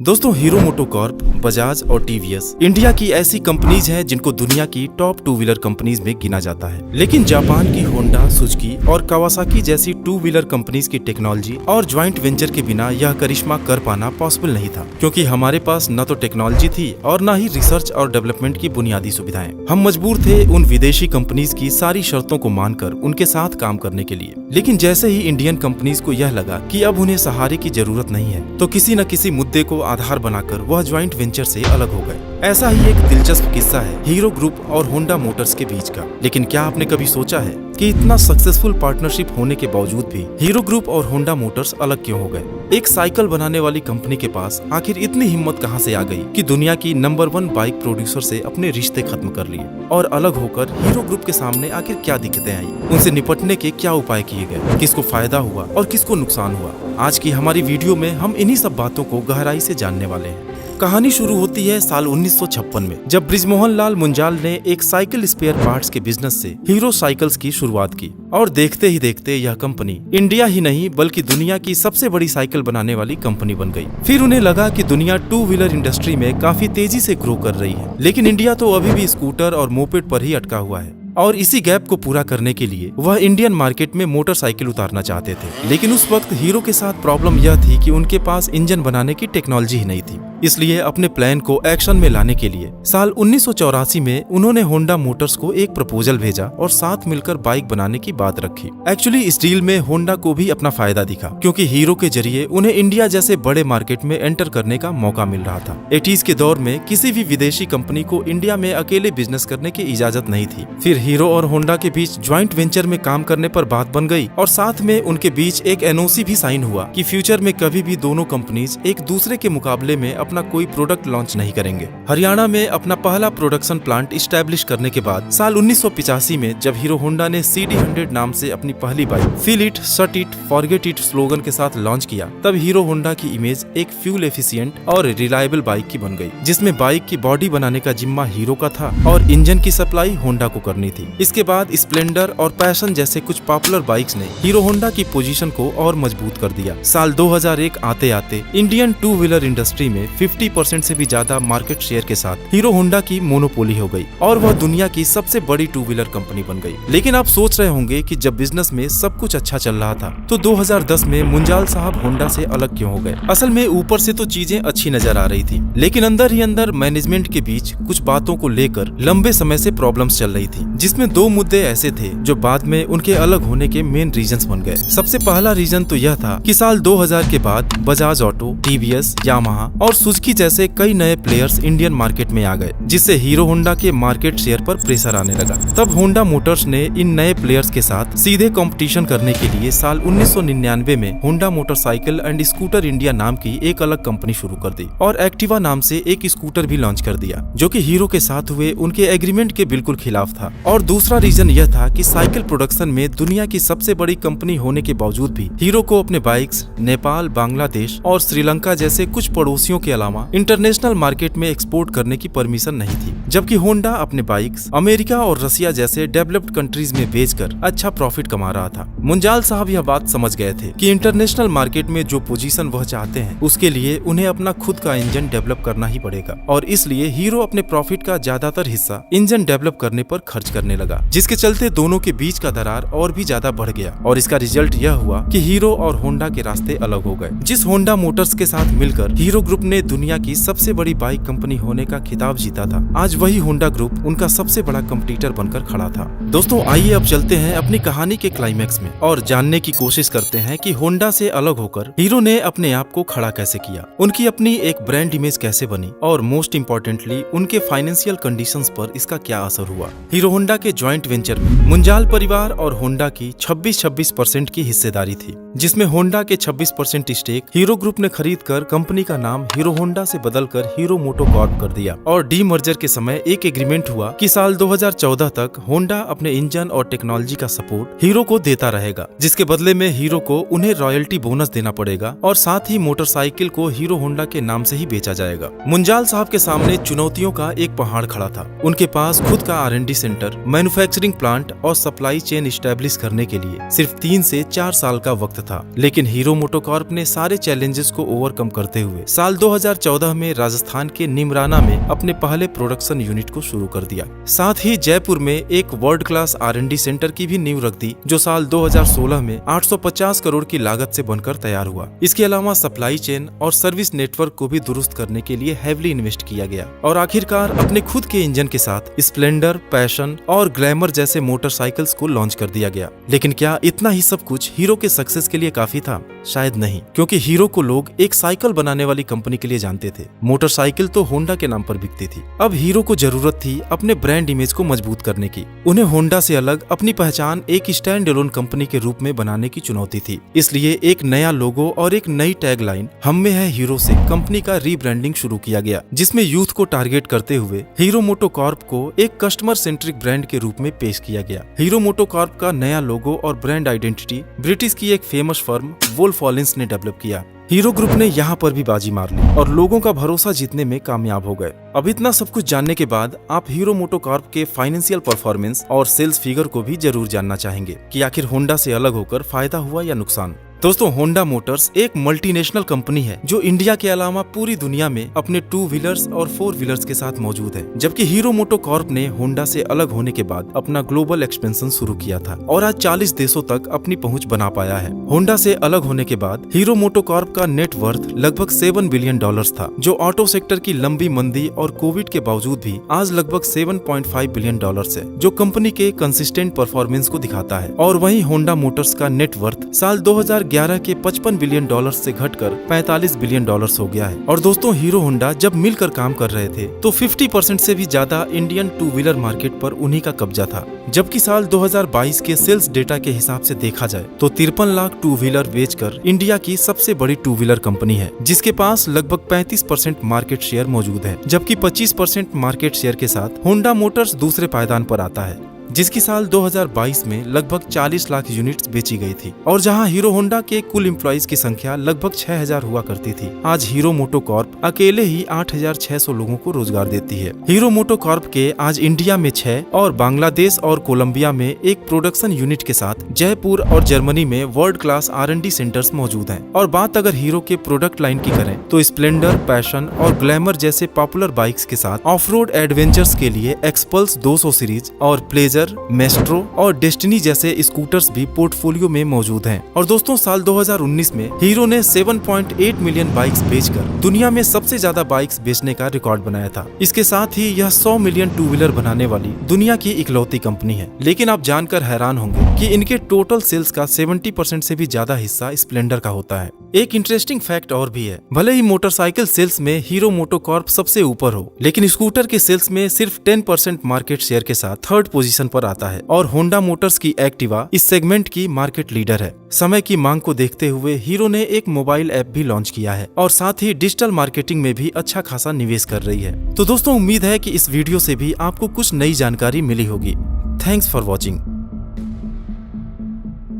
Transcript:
दोस्तों, hero MotoCorp, Bajaj और TVS India की ऐसी कंपनीज हैं जिनको दुनिया की टॉप टू व्हीलर कंपनीज में गिना जाता है। लेकिन जापान की होंडा, सुजुकी और कावासाकी जैसी टू व्हीलर कंपनीज की टेक्नोलॉजी और ज्वाइंट वेंचर के बिना यह करिश्मा कर पाना पॉसिबल नहीं था, क्योंकि हमारे पास न तो टेक्नोलॉजी थी और न ही रिसर्च और डेवलपमेंट की बुनियादी सुविधाएं। हम मजबूर थे उन विदेशी कंपनीज की सारी शर्तों को मानकर उनके साथ काम करने के लिए। लेकिन जैसे ही इंडियन कंपनीज को यह लगा कि अब उन्हें सहारे की जरूरत नहीं है, तो किसी न किसी मुद्दे को आधार बनाकर वह ज्वाइंट वेंचर से अलग हो गए। ऐसा ही एक दिलचस्प किस्सा है हीरो ग्रुप और होंडा मोटर्स के बीच का। लेकिन क्या आपने कभी सोचा है कि इतना सक्सेसफुल पार्टनरशिप होने के बावजूद भी हीरो ग्रुप और होंडा मोटर्स अलग क्यों हो गए? एक साइकिल बनाने वाली कंपनी के पास आखिर इतनी हिम्मत कहां से आ गई कि दुनिया की नंबर 1 बाइक प्रोड्यूसर से अपने रिश्ते खत्म कर लिए और अलग होकर हीरो ग्रुप के सामने आखिर क्या दिक्कतें आई? उनसे निपटने के क्या उपाय किए गए? किसको फायदा हुआ और किसको नुकसान हुआ? आज की हमारी वीडियो में हम इन्हीं सब बातों को गहराई से जानने वाले हैं। कहानी शुरू होती है साल 1956 में, जब बृजमोहन लाल मुंजाल ने एक साइकिल स्पेयर पार्ट्स के बिजनेस से हीरो साइकिल्स की शुरुआत की। और देखते ही देखते यह कंपनी इंडिया ही नहीं बल्कि दुनिया की सबसे बड़ी साइकिल बनाने वाली कंपनी बन गई। फिर उन्हें लगा कि दुनिया टू व्हीलर इंडस्ट्री में काफी तेजी से ग्रो कर रही है, लेकिन इंडिया तो अभी भी स्कूटर और मोपेड पर ही अटका हुआ है। और इसी गैप को पूरा करने के लिए वह इंडियन मार्केट में मोटरसाइकिल उतारना चाहते थे। लेकिन उस वक्त हीरो के साथ प्रॉब्लम यह थी कि उनके पास इंजन बनाने की टेक्नोलॉजी ही नहीं थी। इसलिए अपने प्लान को एक्शन में लाने के लिए साल 1984 में उन्होंने होंडा मोटर्स को एक प्रपोजल भेजा और साथ मिलकर बाइक बनाने की बात रखी। एक्चुअली इस डील में होंडा को भी अपना फायदा दिखा, क्योंकि हीरो के जरिए उन्हें इंडिया जैसे बड़े मार्केट में एंटर करने का मौका मिल रहा था। 80s के दौर में किसी भी विदेशी कंपनी को इंडिया में अकेले बिजनेस करने की इजाजत नहीं थी। फिर हीरो और होंडा के बीच ज्वाइंट वेंचर में काम करने पर बात बन गई और साथ में उनके बीच एक एनओसी भी साइन हुआ कि फ्यूचर में कभी भी दोनों कंपनीज एक दूसरे के मुकाबले में अपना कोई प्रोडक्ट लॉन्च नहीं करेंगे। हरियाणा में अपना पहला प्रोडक्शन प्लांट इस्टेब्लिश करने के बाद साल 1985 में जब हीरो होंडा ने CD100 नाम से अपनी पहली बाइक फील इट, सट इट, फॉरगेट इट स्लोगन के साथ लॉन्च किया, तब हीरो होंडा की इमेज एक फ्यूल एफिशिएंट और रिलायबल बाइक की बन गई, जिसमें बाइक की बॉडी बनाने का जिम्मा हीरो का था और इंजन की सप्लाई होंडा को करनी थी। इसके बाद स्प्लेंडर और पैशन जैसे कुछ पॉपुलर बाइक्स ने हीरो होंडा की पोजीशन को और मजबूत कर दिया। साल 2001 आते आते इंडियन टू व्हीलर इंडस्ट्री में 50% से भी ज्यादा मार्केट शेयर के साथ हीरो होंडा की मोनोपोली हो गई और वह दुनिया की सबसे बड़ी टू व्हीलर कंपनी बन गई। लेकिन आप सोच रहे होंगे कि जब बिजनेस में सब कुछ अच्छा चल रहा था तो 2010 में मुंजाल साहब होंडा से अलग क्यों हो गए? असल में ऊपर से तो चीजें अच्छी नजर आ रही थी, लेकिन अंदर ही अंदर मैनेजमेंट के बीच कुछ बातों को लेकर लंबे समय से प्रॉब्लम्स चल रही थी, जिसमें दो मुद्दे ऐसे थे जो बाद में उनके अलग होने के मेन रीजंस बन गए। सबसे पहला रीजन तो यह था कि साल 2000 के बाद बजाज ऑटो, टीवीएस, यामाहा और सुजुकी जैसे कई नए प्लेयर्स इंडियन मार्केट में आ गए, जिससे हीरो होंडा के मार्केट शेयर पर प्रेशर आने लगा। तब होंडा मोटर्स ने इन नए प्लेयर्स के साथ सीधे कंपटीशन करने के लिए साल 1999 में Honda motorcycle and scooter India नाम की एक अलग कंपनी शुरू कर दी और एक्टिवा नाम से एक स्कूटर भी लॉन्च कर दिया, जो कि हीरो के साथ हुए उनके एग्रीमेंट के बिल्कुल खिलाफ था। और दूसरा रीजन यह था कि साइकिल प्रोडक्शन में दुनिया की सबसे बड़ी कंपनी होने के बावजूद भी हीरो को अपने बाइक्स नेपाल, बांग्लादेश और श्रीलंका जैसे कुछ पड़ोसियों के अलावा इंटरनेशनल मार्केट में एक्सपोर्ट करने की परमिशन नहीं थी, जबकि होंडा अपने बाइक्स अमेरिका और रसिया जैसे डेवलप्ड कंट्रीज में बेचकर अच्छा प्रॉफिट कमा रहा था। मुंजाल साहब यह बात समझ गए थे कि इंटरनेशनल मार्केट में जो पोजीशन वह चाहते हैं उसके लिए उन्हें अपना खुद का इंजन डेवलप करना ही पड़ेगा, और इसलिए हीरो अपने प्रॉफिट का ज्यादातर हिस्सा इंजन डेवलप करने पर खर्च करने लगा, जिसके चलते दोनों के बीच का दरार और भी ज्यादा बढ़ गया। और इसका रिजल्ट यह हुआ कि हीरो और होंडा के रास्ते अलग हो गए। जिस होंडा मोटर्स के साथ मिलकर हीरो ग्रुप ने दुनिया की सबसे बड़ी बाइक कंपनी होने का खिताब जीता था, आज वही होंडा ग्रुप उनका सबसे बड़ा कंपटीटर बनकर खड़ा था। दोस्तों, आइए अब चलते हैं अपनी कहानी के क्लाइमैक्स में और जानने की कोशिश करते हैं कि होंडा से अलग होकर हीरो ने अपने आप को खड़ा कैसे किया, उनकी अपनी एक ब्रांड इमेज कैसे बनी और मोस्ट इम्पोर्टेंटली उनके फाइनेंशियल कंडीशंस पर इसका क्या असर हुआ। हीरो होंडा के ज्वाइंट वेंचर में मुंजाल परिवार और होंडा की 26% की हिस्सेदारी थी, जिसमें होंडा के 26% स्टेक हीरो ग्रुप ने खरीद कर कंपनी का नाम हीरो होंडा से बदलकर हीरो मोटोकॉर्प कर दिया। और डी मर्जर के समय एक एग्रीमेंट हुआ कि साल 2014 तक होंडा अपने इंजन और टेक्नोलॉजी का सपोर्ट हीरो को देता रहेगा, जिसके बदले में हीरो को उन्हें रॉयल्टी बोनस देना पड़ेगा और साथ ही मोटरसाइकिल को हीरो होंडा के नाम से ही बेचा जाएगा। मुंजाल साहब के सामने चुनौतियों का एक पहाड़ खड़ा था। उनके पास खुद का R&D सेंटर मैन्युफैक्चरिंग प्लांट और सप्लाई चेन स्टैब्लिश करने के लिए सिर्फ 3 से 4 साल का वक्त था। लेकिन हीरो मोटोकॉर्प ने सारे चैलेंजेस को ओवरकम करते हुए साल 2014 में राजस्थान के निमराना में अपने पहले प्रोडक्शन यूनिट को शुरू कर दिया। साथ ही जयपुर में एक वर्ल्ड क्लास R&D सेंटर की भी नींव रख दी, जो साल 2016 में 850 करोड़ की लागत से बनकर तैयार हुआ। इसके अलावा सप्लाई चेन और सर्विस नेटवर्क को भी दुरुस्त करने के लिए हेवीली इन्वेस्ट किया गया और आखिरकार अपने खुद के इंजन के साथ स्प्लेंडर, पैशन और ग्लैमर जैसे मोटरसाइकिल्स को लॉन्च कर दिया गया। लेकिन क्या इतना ही सब कुछ हीरो के सक्सेस के लिए काफी था? शायद नहीं, क्योंकि हीरो को लोग एक साइकिल बनाने वाली कंपनी के लिए जानते थे। मोटरसाइकिल तो होंडा के नाम पर बिकती थी। अब हीरो को जरूरत थी अपने ब्रांड इमेज को मजबूत करने की। उन्हें होंडा से अलग अपनी पहचान एक स्टैंड अलोन कंपनी के रूप में बनाने की चुनौती थी। इसलिए एक नया लोगो और एक नई टैगलाइन हम में है हीरो से कंपनी का रीब्रांडिंग शुरू किया गया, जिसमें यूथ को टारगेट करते हुए हीरो मोटोकॉर्प को एक कस्टमर सेंट्रिक ब्रांड के रूप में पेश किया गया। हीरो मोटोकॉर्प का नया लोगो और ब्रांड आइडेंटिटी ब्रिटिश की एक फेमस फर्म वोल्फ-ओलिंस ने डेवलप किया। हीरो ग्रुप ने यहाँ पर भी बाजी मार ली और लोगों का भरोसा जीतने में कामयाब हो गए। अब इतना सब कुछ जानने के बाद आप हीरो मोटोकॉर्प के फाइनेंशियल परफॉर्मेंस और सेल्स फिगर को भी जरूर जानना चाहेंगे कि आखिर होंडा से अलग होकर फायदा हुआ या नुकसान। दोस्तों, होंडा मोटर्स एक मल्टीनेशनल कंपनी है जो इंडिया के अलावा पूरी दुनिया में अपने 2 व्हीलर्स और 4 व्हीलर्स के साथ मौजूद है। जबकि हीरो मोटोकॉर्प ने होंडा से अलग होने के बाद अपना ग्लोबल एक्सपेंशन शुरू किया था और आज 40 देशों तक अपनी पहुंच बना पाया है। होंडा से अलग होने के बाद हीरो मोटोकॉर्प का नेट वर्थ लगभग $7 बिलियन था, जो ऑटो सेक्टर की लंबी मंदी और कोविड के बावजूद भी आज लगभग $7.5 बिलियन है, जो कंपनी के कंसिस्टेंट परफॉर्मेंस को दिखाता है। और वहीं होंडा मोटर्स का नेट वर्थ साल 2011 के $55 बिलियन से घटकर $45 बिलियन हो गया है। और दोस्तों, हीरो होंडा जब मिलकर काम कर रहे थे तो 50% से भी ज्यादा इंडियन 2 व्हीलर मार्केट पर उन्हीं का कब्जा था। जबकि साल 2022 के सेल्स डेटा के हिसाब से देखा जाए तो 53 लाख 2 व्हीलर बेचकर इंडिया की सबसे बड़ी 2 व्हीलर कंपनी है, जिसके पास लगभग 35% मार्केट शेयर मौजूद है। जबकि 25% मार्केट शेयर के साथ होंडा मोटर्स दूसरे पायदान पर आता है, जिसकी साल 2022 में लगभग 40 लाख यूनिट्स बेची गई थी। और जहां हीरो होंडा के कुल एम्प्लॉइज की संख्या लगभग 6000 हुआ करती थी, आज हीरो मोटोकॉर्प अकेले ही 8600 लोगों को रोजगार देती है। हीरो मोटोकॉर्प के आज इंडिया में 6 और बांग्लादेश और कोलंबिया में एक प्रोडक्शन यूनिट के साथ जयपुर और जर्मनी में वर्ल्ड क्लास R&D सेंटर्स मौजूद हैं। और बात अगर हीरो के प्रोडक्ट लाइन की करें तो स्प्लेंडर, पैशन और ग्लैमर जैसे पॉपुलर बाइक्स के साथ ऑफ रोड एडवेंचर्स के लिए एक्सपल्स 200 सीरीज और प्लेजर, मेस्ट्रो और डेस्टिनी जैसे स्कूटर्स भी पोर्टफोलियो में मौजूद हैं। और दोस्तों, साल 2019 में हीरो ने 7.8 मिलियन बाइक्स बेचकर दुनिया में सबसे ज्यादा बाइक्स बेचने का रिकॉर्ड बनाया था। इसके साथ ही यह 100 मिलियन 2 व्हीलर बनाने वाली दुनिया की इकलौती कंपनी है। लेकिन आप जानकर हैरान होंगे कि इनके टोटल सेल्स का 70% से भी ज्यादा हिस्सा स्प्लेंडर का होता है। एक इंटरेस्टिंग फैक्ट और भी है, भले ही मोटरसाइकिल सेल्स में हीरो मोटोकॉर्प सबसे ऊपर हो, लेकिन स्कूटर के सेल्स में सिर्फ 10% मार्केट शेयर के साथ 3rd पोजीशन पर आता है। और होंडा मोटर्स की एक्टिवा इस सेगमेंट की मार्केट लीडर है। समय की मांग को देखते हुए हीरो ने एक मोबाइल ऐप भी लॉन्च किया है और साथ ही डिजिटल मार्केटिंग में भी अच्छा खासा निवेश कर रही है। तो दोस्तों, उम्मीद है कि इस वीडियो से भी आपको कुछ नई जानकारी मिली होगी। Thanks for watching.